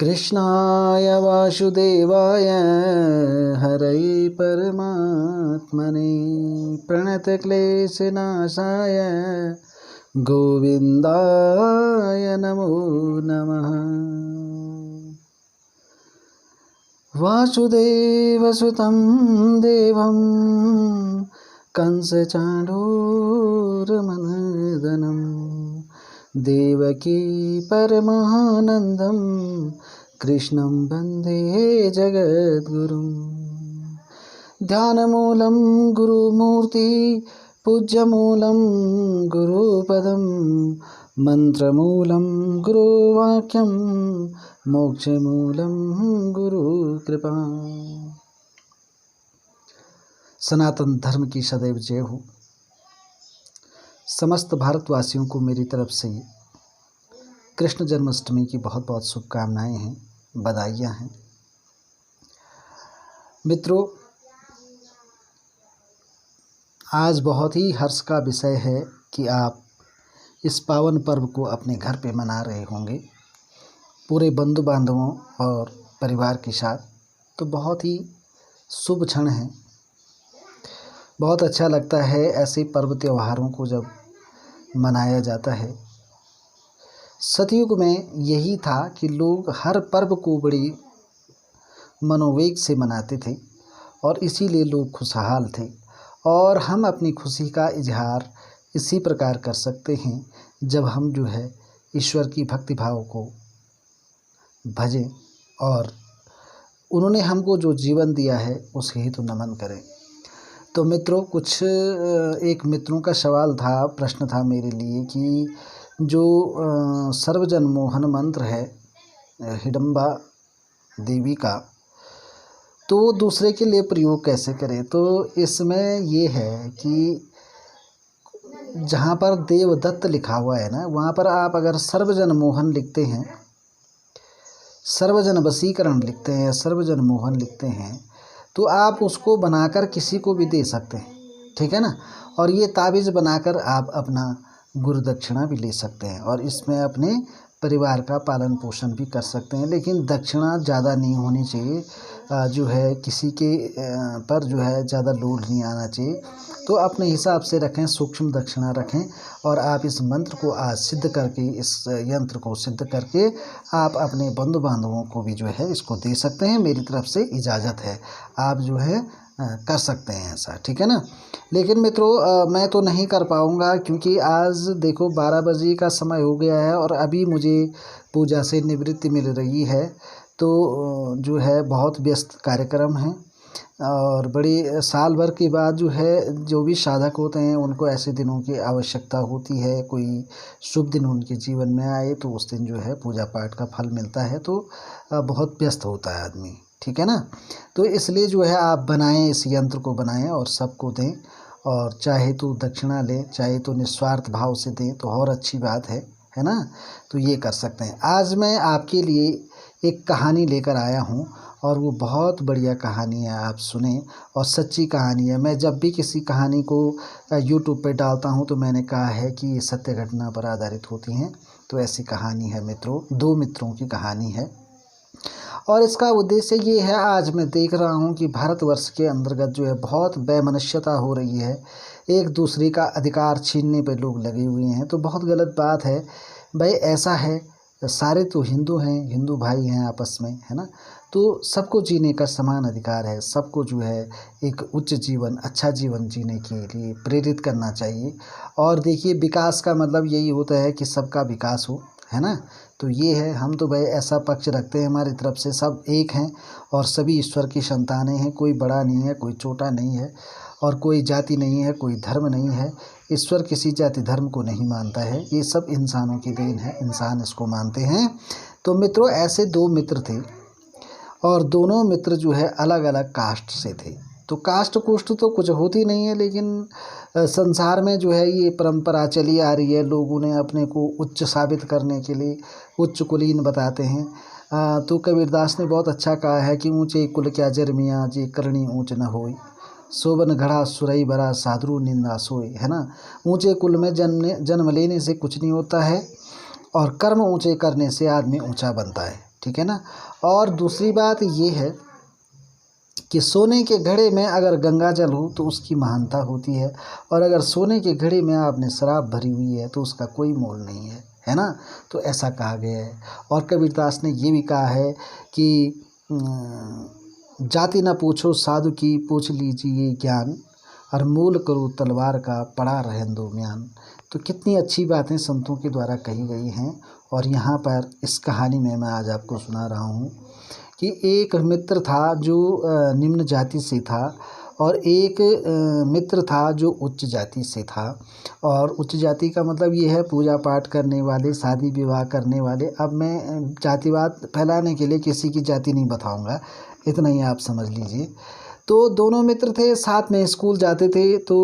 कृष्णाय वासुदेवाय हरये परमात्मने प्रणतक्लेशनाशाय गोविन्दाय नमो नमः। वासुदेवसुतं देवं कंसचाणूरमर्दनं देवकी परमानन्दं कृष्णं वन्दे जगद्गुरुं। ध्यानमूलं गुरुमूर्ति पूज्यमूलं गुरुपदं मंत्रमूलं गुरुवाक्यं मोक्षमूलं गुरुकृपा। सनातन धर्म की सदैव जय हो। समस्त भारतवासियों को मेरी तरफ से कृष्ण जन्माष्टमी की बहुत बहुत शुभकामनाएं हैं, बधाइयाँ हैं। मित्रों, आज बहुत ही हर्ष का विषय है कि आप इस पावन पर्व को अपने घर पे मना रहे होंगे पूरे बंधु बांधवों और परिवार के साथ। तो बहुत ही शुभ क्षण है। बहुत अच्छा लगता है ऐसे पर्व त्योहारों को जब मनाया जाता है। सतयुग में यही था कि लोग हर पर्व को बड़ी मनोवेग से मनाते थे और इसीलिए लोग खुशहाल थे। और हम अपनी खुशी का इजहार इसी प्रकार कर सकते हैं जब हम जो है ईश्वर की भक्ति भाव को भजें और उन्होंने हमको जो जीवन दिया है उसे ही तो नमन करें। तो मित्रों, कुछ एक मित्रों का सवाल था, प्रश्न था मेरे लिए कि जो सर्वजन मोहन मंत्र है हिडम्बा देवी का, तो दूसरे के लिए प्रयोग कैसे करें। तो इसमें ये है कि जहाँ पर देवदत्त लिखा हुआ है ना, वहाँ पर आप अगर सर्वजन मोहन लिखते हैं, सर्वजन वशीकरण लिखते हैं, सर्वजन मोहन लिखते हैं, तो आप उसको बनाकर किसी को भी दे सकते हैं, ठीक है ना। और ये ताबीज़ बनाकर आप अपना गुरु दक्षिणा भी ले सकते हैं और इसमें अपने परिवार का पालन पोषण भी कर सकते हैं। लेकिन दक्षिणा ज़्यादा नहीं होनी चाहिए, जो है किसी के पर जो है ज़्यादा लोड नहीं आना चाहिए। तो अपने हिसाब से रखें, सूक्ष्म दक्षिणा रखें और आप इस मंत्र को आज सिद्ध करके, इस यंत्र को सिद्ध करके आप अपने बंधु बांधवों को भी जो है इसको दे सकते हैं। मेरी तरफ से इजाज़त है, आप जो है कर सकते हैं ऐसा, ठीक है ना। लेकिन मित्रों, मैं तो नहीं कर पाऊँगा क्योंकि आज देखो 12 बजे का समय हो गया है और अभी मुझे पूजा से निवृत्ति मिल रही है। तो जो है बहुत व्यस्त कार्यक्रम है और बड़ी साल भर के बाद जो है जो भी साधक होते हैं उनको ऐसे दिनों की आवश्यकता होती है। कोई शुभ दिन उनके जीवन में आए तो उस दिन जो है पूजा पाठ का फल मिलता है। तो बहुत व्यस्त होता है आदमी, ठीक है ना। तो इसलिए जो है आप बनाएं, इस यंत्र को बनाएं और सबको दें। और चाहे तो दक्षिणा लें, चाहे तो निस्वार्थ भाव से दें तो और अच्छी बात है ना। तो ये कर सकते हैं। आज मैं आपके लिए एक कहानी लेकर आया हूँ और वो बहुत बढ़िया कहानी है, आप सुने। और सच्ची कहानी है। मैं जब भी किसी कहानी को यूट्यूब पे डालता हूँ तो मैंने कहा है कि ये सत्य घटना पर आधारित होती हैं। तो ऐसी कहानी है मित्रों, 2 मित्रों की कहानी है और इसका उद्देश्य ये है, आज मैं देख रहा हूँ कि भारतवर्ष के अंतर्गत जो है बहुत वैमनस्यता हो रही है, एक दूसरे का अधिकार छीनने पर लोग लगे हुए हैं। तो बहुत गलत बात है भाई। ऐसा है, सारे तो हिंदू हैं, हिंदू भाई हैं आपस में, है ना। तो सबको जीने का समान अधिकार है। सबको जो है एक उच्च जीवन, अच्छा जीवन जीने के लिए प्रेरित करना चाहिए। और देखिए, विकास का मतलब यही होता है कि सबका विकास हो, है ना। तो ये है, हम तो भाई ऐसा पक्ष रखते हैं, हमारी तरफ से सब एक हैं और सभी ईश्वर की संतानें हैं। कोई बड़ा नहीं है, कोई छोटा नहीं है और कोई जाति नहीं है, कोई धर्म नहीं है। ईश्वर किसी जाति धर्म को नहीं मानता है, ये सब इंसानों की देन है, इंसान इसको मानते हैं। तो मित्रों, ऐसे 2 मित्र थे और दोनों मित्र जो है अलग अलग कास्ट से थे। तो कास्ट कुष्ट तो कुछ होती नहीं है, लेकिन संसार में जो है ये परंपरा चली आ रही है। लोग उन्हें अपने को उच्च साबित करने के लिए उच्च कुलीन बताते हैं। तो कबीरदास ने बहुत अच्छा कहा है कि ऊँचे कुल क्या जरमिया जे करणी ऊँच न होई, शोभन घड़ा सुरई भरा साधु निंदा सोई, है ना। ऊँचे कुल में जन्म लेने से कुछ नहीं होता है और कर्म ऊँचे करने से आदमी ऊँचा बनता है। ठीक है ना। और दूसरी बात ये है कि सोने के घड़े में अगर गंगा जल हो तो उसकी महानता होती है, और अगर सोने के घड़े में आपने शराब भरी हुई है तो उसका कोई मोल नहीं है ना। तो ऐसा कहा गया है। और कबीरदास ने ये भी कहा है कि जाति न पूछो साधु की, पूछ लीजिए ज्ञान, और मूल करो तलवार का, पड़ा रहें दो म्यान। तो कितनी अच्छी बातें संतों के द्वारा कही गई हैं। और यहाँ पर इस कहानी में मैं आज आपको सुना रहा हूँ कि एक मित्र था जो निम्न जाति से था, और एक मित्र था जो उच्च जाति से था। और उच्च जाति का मतलब ये है पूजा पाठ करने वाले, शादी विवाह करने वाले। अब मैं जातिवाद फैलाने के लिए किसी की जाति नहीं बताऊंगा, इतना ही आप समझ लीजिए। तो दोनों मित्र थे, साथ में स्कूल जाते थे। तो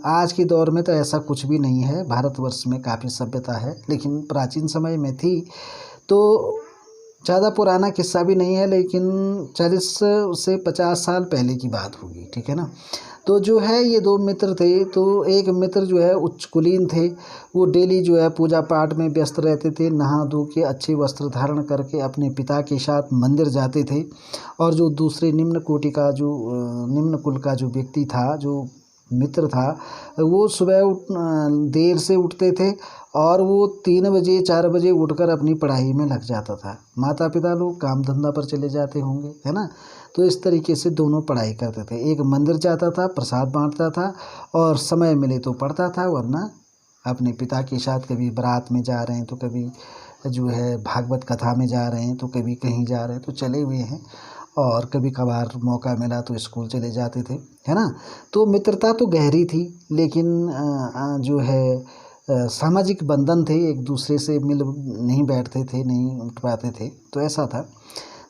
आज के दौर में तो ऐसा कुछ भी नहीं है, भारतवर्ष में काफ़ी सभ्यता है, लेकिन प्राचीन समय में थी। तो ज़्यादा पुराना किस्सा भी नहीं है, लेकिन 40 से 50 साल पहले की बात होगी, ठीक है ना। तो जो है ये दो मित्र थे। तो एक मित्र जो है उच्च कुलीन थे, वो डेली जो है पूजा पाठ में व्यस्त रहते थे, नहा धो के अच्छे वस्त्र धारण करके अपने पिता के साथ मंदिर जाते थे। और जो दूसरे निम्न कोटि का, जो निम्न कुल का जो व्यक्ति था, जो मित्र था, वो सुबह देर से उठते थे, और वो 3 बजे 4 बजे उठकर अपनी पढ़ाई में लग जाता था। माता पिता लोग काम धंधा पर चले जाते होंगे, है ना। तो इस तरीके से दोनों पढ़ाई करते थे। एक मंदिर जाता था, प्रसाद बांटता था, और समय मिले तो पढ़ता था, वरना अपने पिता के साथ कभी बारात में जा रहे हैं, तो कभी जो है भागवत कथा में जा रहे हैं, तो कभी कहीं जा रहे हैं, तो चले हुए हैं। और कभी कभार मौका मिला तो स्कूल चले जाते थे, है ना। तो मित्रता तो गहरी थी, लेकिन जो है सामाजिक बंधन थे, एक दूसरे से मिल नहीं बैठते थे, नहीं उठ पाते थे, तो ऐसा था।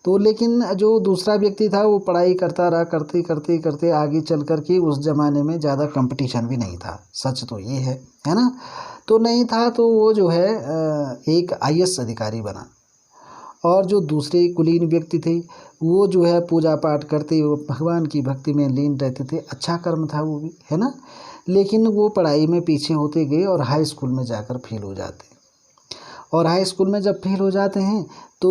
तो लेकिन जो दूसरा व्यक्ति था वो पढ़ाई करता रहा, करते करते करते आगे चल कर के उस ज़माने में ज़्यादा कंपटीशन भी नहीं था, सच तो ये है ना। तो नहीं था, तो वो जो है एक IAS अधिकारी बना। और जो दूसरे कुलीन व्यक्ति थे वो जो है पूजा पाठ करते, वो भगवान की भक्ति में लीन रहते थे, अच्छा कर्म था वो भी, है ना। लेकिन वो पढ़ाई में पीछे होते गए और हाई स्कूल में जाकर फेल हो जाते। और हाई स्कूल में जब फेल हो जाते हैं तो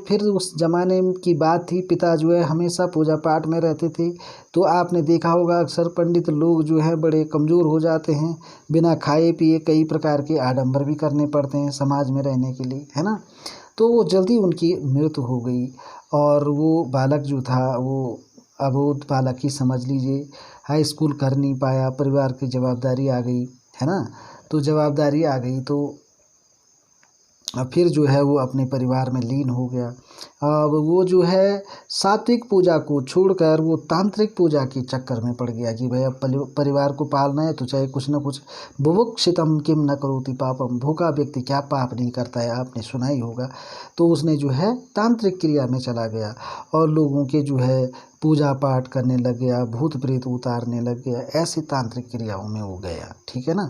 फिर उस ज़माने की बात थी, पिता जो है हमेशा पूजा पाठ में रहते थे। तो आपने देखा होगा अक्सर पंडित लोग जो हैं बड़े कमज़ोर हो जाते हैं, बिना खाए पिए कई प्रकार के आडंबर भी करने पड़ते हैं समाज में रहने के लिए, है ना। तो वो जल्दी उनकी मृत्यु हो गई। और वो बालक जो था वो अबोध बालक ही समझ लीजिए, हाई स्कूल कर नहीं पाया, परिवार की जवाबदारी आ गई, है ना। तो जवाबदारी आ गई तो फिर जो है वो अपने परिवार में लीन हो गया। अब वो जो है सात्विक पूजा को छोड़कर वो तांत्रिक पूजा के चक्कर में पड़ गया कि भाई अब परिवार को पालना है तो चाहे कुछ न कुछ, बुभुक्षितम किम न करोति पापम, भूखा व्यक्ति क्या पाप नहीं करता है, आपने सुना ही होगा। तो उसने जो है तांत्रिक क्रिया में चला गया और लोगों के जो है पूजा पाठ करने लग गया, भूत प्रेत उतारने लग गया, ऐसी तांत्रिक क्रियाओं में हो गया, ठीक है ना।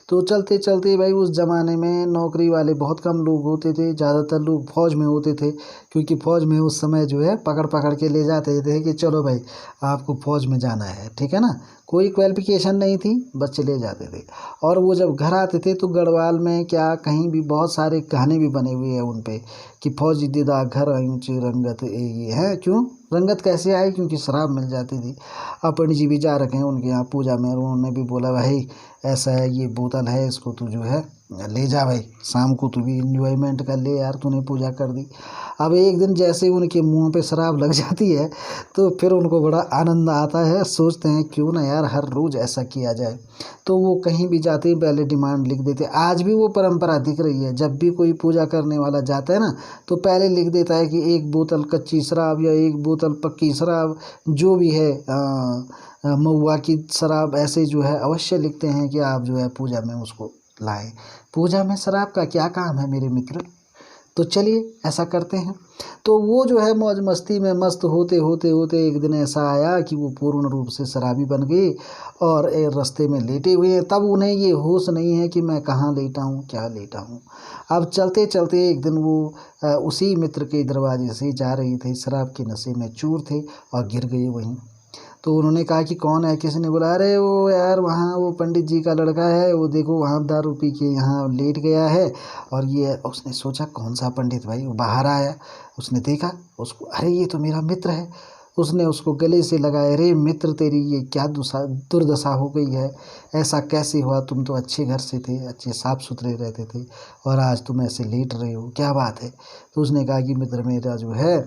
तो चलते चलते भाई उस ज़माने में नौकरी वाले बहुत कम लोग होते थे, ज़्यादातर लोग फौज में होते थे, क्योंकि फौज में उस समय जो है पकड़ पकड़ के ले जाते थे कि चलो भाई आपको फौज में जाना है, ठीक है ना। कोई क्वालिफिकेशन नहीं थी, बस चले जाते थे। और वो जब घर आते थे तो गढ़वाल में क्या कहीं भी बहुत सारे गाने भी बने हुए हैं उन पे कि फौजी दीदा घर आई ऊँची रंगत ये है। क्यों रंगत कैसे आई? क्योंकि शराब मिल जाती थी। अब पंडित जी भी जा रखे हैं उनके यहाँ पूजा में, उन्होंने भी बोला भाई ऐसा है, ये बोतल है, इसको तू जो है ले जा भाई, शाम को तू भी इंजॉयमेंट कर ले यार, तूने पूजा कर दी। अब एक दिन जैसे उनके मुंह पे शराब लग जाती है तो फिर उनको बड़ा आनंद आता है, सोचते हैं क्यों ना यार हर रोज़ ऐसा किया जाए। तो वो कहीं भी जाते ही पहले डिमांड लिख देते। आज भी वो परंपरा दिख रही है, जब भी कोई पूजा करने वाला जाता है ना तो पहले लिख देता है कि 1 बोतल कच्ची शराब या 1 बोतल पक्की शराब, जो भी है महुआ की शराब, ऐसे जो है अवश्य लिखते हैं कि आप जो है पूजा में उसको लाएं। पूजा में शराब का क्या काम है मेरे मित्र? तो चलिए ऐसा करते हैं। तो वो जो है मौज मस्ती में मस्त होते होते होते एक दिन ऐसा आया कि वो पूर्ण रूप से शराबी बन गए और रास्ते में लेटे हुए हैं। तब उन्हें ये होश नहीं है कि मैं कहाँ लेटा हूँ, क्या लेटा हूँ। अब चलते चलते एक दिन वो उसी मित्र के दरवाजे से जा रही थी, शराब के नशे में चूर थे और गिर गए वहीं। तो उन्होंने कहा कि कौन है? किसी ने बोला अरे वो यार वहाँ वो पंडित जी का लड़का है, वो देखो वहाँ दारू पी के यहाँ लेट गया है। और ये उसने सोचा कौन सा पंडित भाई? वो बाहर आया, उसने देखा उसको, अरे ये तो मेरा मित्र है। उसने उसको गले से लगाया, अरे मित्र तेरी ये क्या दुर्दशा हो गई है, ऐसा कैसे हुआ? तुम तो अच्छे घर से थे, अच्छे साफ सुथरे रहते थे और आज तुम ऐसे लेट रहे हो, क्या बात है? तो उसने कहा कि मित्र मेरा जो है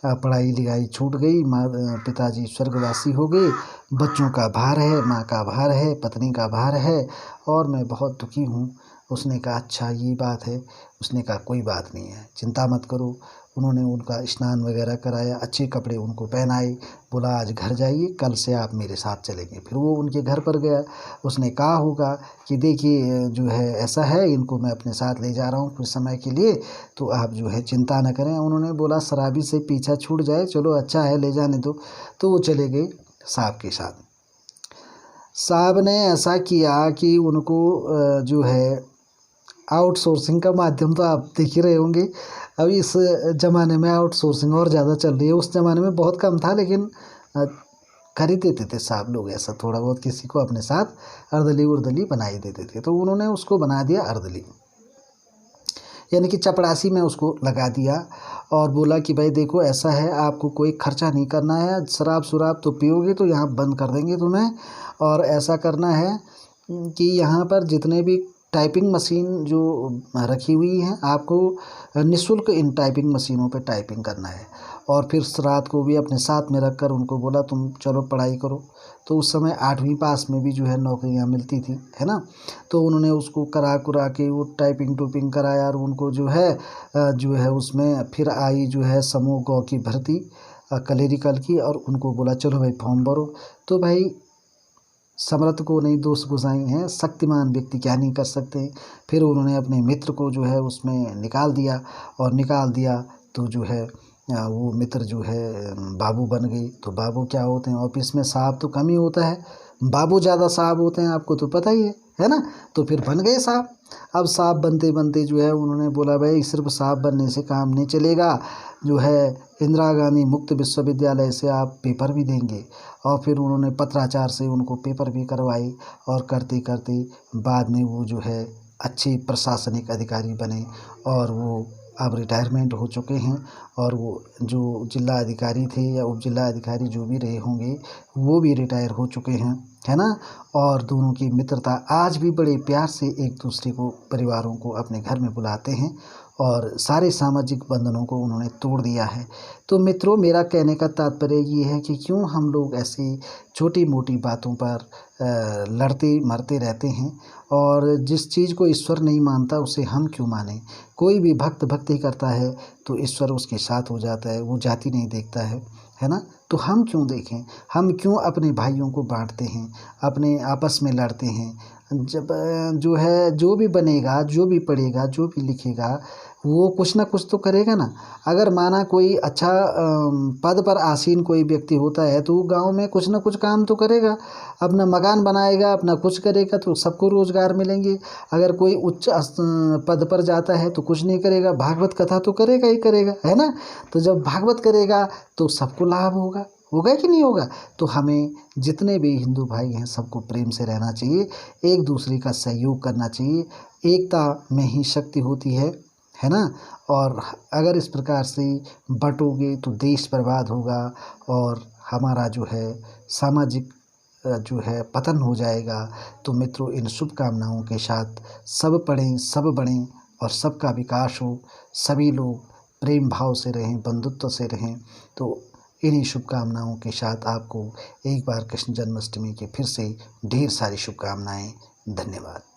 पढ़ाई लिखाई छूट गई, माँ पिताजी स्वर्गवासी हो गए, बच्चों का भार है, माँ का भार है, पत्नी का भार है और मैं बहुत दुखी हूँ। उसने कहा अच्छा ये बात है। उसने कहा कोई बात नहीं है, चिंता मत करो। उन्होंने उनका स्नान वगैरह कराया, अच्छे कपड़े उनको पहनाए, बोला आज घर जाइए, कल से आप मेरे साथ चलेंगे। फिर वो उनके घर पर गया। उसने कहा होगा कि देखिए जो है ऐसा है, इनको मैं अपने साथ ले जा रहा हूँ कुछ समय के लिए, तो आप जो है चिंता न करें। उन्होंने बोला शराबी से पीछा छूट जाए, चलो अच्छा है ले जाने दो। तो वो चले गए साहब के साथ। साहब ने ऐसा किया कि उनको जो है आउटसोर्सिंग का माध्यम तो आप देख ही रहे होंगे। अभी इस ज़माने में आउटसोर्सिंग और ज़्यादा चल रही है, उस ज़माने में बहुत कम था, लेकिन खरीद देते थे साहब लोग ऐसा थोड़ा बहुत किसी को अपने साथ अर्दली उर्दली बना ही देते थे। तो उन्होंने उसको बना दिया अर्दली, यानी कि चपरासी में उसको लगा दिया और बोला कि भाई देखो ऐसा है, आपको कोई खर्चा नहीं करना है, शराब तो पियोगे तो यहाँ बंद कर देंगे तुम्हें। और ऐसा करना है कि यहाँ पर जितने भी टाइपिंग मशीन जो रखी हुई हैं, आपको निःशुल्क इन टाइपिंग मशीनों पे टाइपिंग करना है। और फिर रात को भी अपने साथ में रख कर उनको बोला तुम चलो पढ़ाई करो। तो उस समय 8वीं पास में भी जो है नौकरियां मिलती थी, है ना। तो उन्होंने उसको करा कुरा के वो टाइपिंग टूपिंग कराया और उनको जो है उसमें फिर आई जो है समूह गौ की भर्ती क्लरिकल की, और उनको बोला चलो भाई फॉर्म भरो। तो भाई समर्थ को नहीं दोष गुसाई हैं, शक्तिमान व्यक्ति क्या नहीं कर सकते। फिर उन्होंने अपने मित्र को जो है उसमें निकाल दिया, और निकाल दिया तो जो है वो मित्र जो है बाबू बन गई। तो बाबू क्या होते हैं, ऑफिस में साहब तो कम ही होता है, बाबू ज़्यादा साहब होते हैं, आपको तो पता ही है ना। तो फिर बन गए साहब। अब साहब बनते बनते जो है उन्होंने बोला भाई सिर्फ साहब बनने से काम नहीं चलेगा, जो है इंदिरा गांधी मुक्त विश्वविद्यालय से आप पेपर भी देंगे। और फिर उन्होंने पत्राचार से उनको पेपर भी करवाए, और करते करते बाद में वो जो है अच्छे प्रशासनिक अधिकारी बने, और वो अब रिटायरमेंट हो चुके हैं। और वो जो जिला अधिकारी थे या उप जिला अधिकारी जो भी रहे होंगे, वो भी रिटायर हो चुके हैं, है ना। और दोनों की मित्रता आज भी बड़े प्यार से एक दूसरे को, परिवारों को अपने घर में बुलाते हैं, और सारे सामाजिक बंधनों को उन्होंने तोड़ दिया है। तो मित्रों, मेरा कहने का तात्पर्य ये है कि क्यों हम लोग ऐसी छोटी मोटी बातों पर लड़ते मरते रहते हैं, और जिस चीज़ को ईश्वर नहीं मानता उसे हम क्यों मानें। कोई भी भक्त भक्ति करता है तो ईश्वर उसके साथ हो जाता है, वो जाति नहीं देखता है ना। तो हम क्यों देखें, हम क्यों अपने भाइयों को बांटते हैं, अपने आपस में लड़ते हैं। जब जो है जो भी बनेगा, जो भी पढ़ेगा, जो भी लिखेगा, वो कुछ ना कुछ तो करेगा ना। अगर माना कोई अच्छा पद पर आसीन कोई व्यक्ति होता है तो वो गांव में कुछ ना कुछ काम तो करेगा, अपना मकान बनाएगा, अपना कुछ करेगा, तो सबको रोजगार मिलेंगे। अगर कोई उच्च पद पर जाता है तो कुछ नहीं करेगा, भागवत कथा तो करेगा ही करेगा, है ना। तो जब भागवत करेगा तो सबको लाभ होगा कि नहीं होगा। तो हमें जितने भी हिंदू भाई हैं सबको प्रेम से रहना चाहिए, एक दूसरे का सहयोग करना चाहिए। एकता में ही शक्ति होती है ना। और अगर इस प्रकार से बंटोगे तो देश बर्बाद होगा, और हमारा जो है सामाजिक जो है पतन हो जाएगा। तो मित्रों, इन शुभकामनाओं के साथ सब पढ़ें, सब बढ़ें और सबका विकास हो, सभी लोग प्रेम भाव से रहें, बंधुत्व से रहें। तो इन्हीं शुभकामनाओं के साथ आपको एक बार कृष्ण जन्माष्टमी की फिर से ढेर सारी शुभकामनाएं। धन्यवाद।